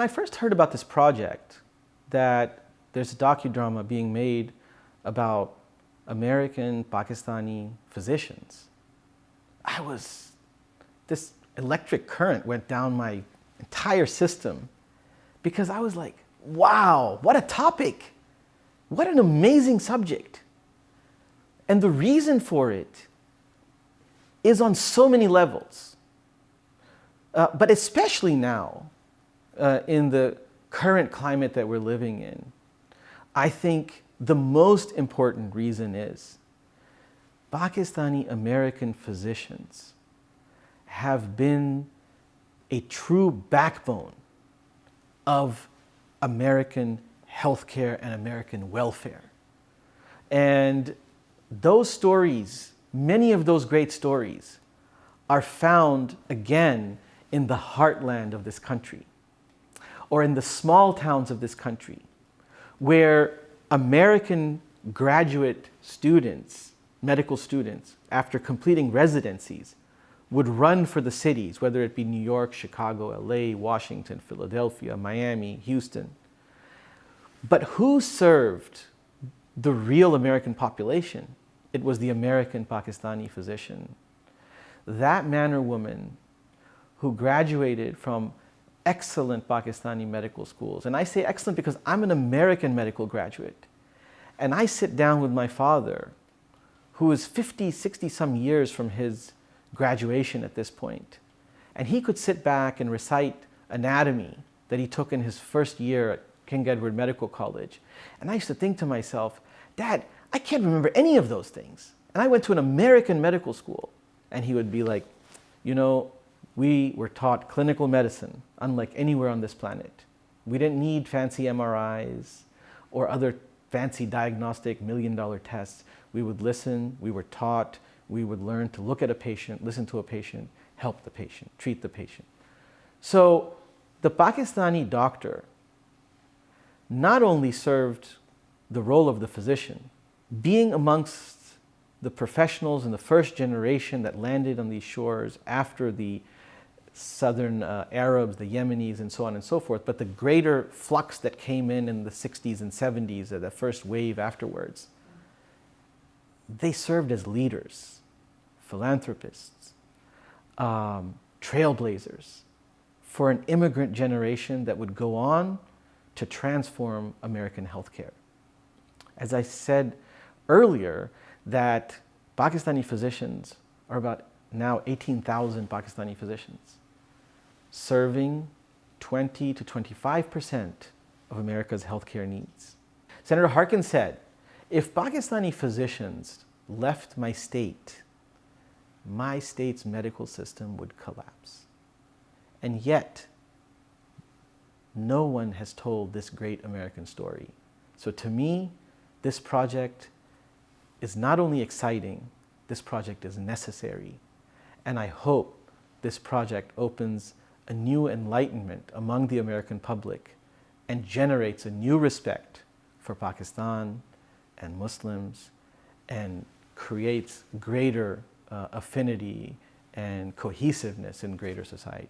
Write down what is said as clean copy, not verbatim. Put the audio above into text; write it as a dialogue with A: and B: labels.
A: when I first heard about this project, that there's a docudrama being made about American Pakistani physicians, this electric current went down my entire system, because I was like, wow, what a topic! What an amazing subject! And the reason for it is on so many levels. But especially now, in the current climate that we're living in, I think the most important reason is Pakistani American physicians have been a true backbone of American healthcare and American welfare. And those stories, many of those great stories, are found again in the heartland of this country, or in the small towns of this country, where American graduate students, medical students, after completing residencies, would run for the cities, whether it be New York, Chicago, LA, Washington, Philadelphia, Miami, Houston. But who served the real American population? It was the American Pakistani physician. That man or woman who graduated from excellent Pakistani medical schools. And I say excellent because I'm an American medical graduate. And I sit down with my father, who is 50, 60 some years from his graduation at this point. And he could sit back and recite anatomy that he took in his first year at King Edward Medical College. And I used to think to myself, Dad, I can't remember any of those things. And I went to an American medical school. And he would be like, you know, we were taught clinical medicine, unlike anywhere on this planet. We didn't need fancy MRIs or other fancy diagnostic million-dollar tests. We would listen, we were taught, we would learn to look at a patient, listen to a patient, help the patient, treat the patient. So the Pakistani doctor not only served the role of the physician, being amongst the professionals in the first generation that landed on these shores after the southern Arabs, the Yemenis, and so on and so forth, but the greater flux that came in the 60s and 70s, the first wave afterwards, they served as leaders, philanthropists, trailblazers for an immigrant generation that would go on to transform American healthcare. As I said earlier, that Pakistani physicians are about now 18,000 Pakistani physicians, serving 20 to 25% of America's healthcare needs. Senator Harkin said, if Pakistani physicians left my state's medical system would collapse. And yet, no one has told this great American story. So to me, this project is not only exciting, this project is necessary. And I hope this project opens a new enlightenment among the American public and generates a new respect for Pakistan and Muslims and creates greater affinity and cohesiveness in greater society.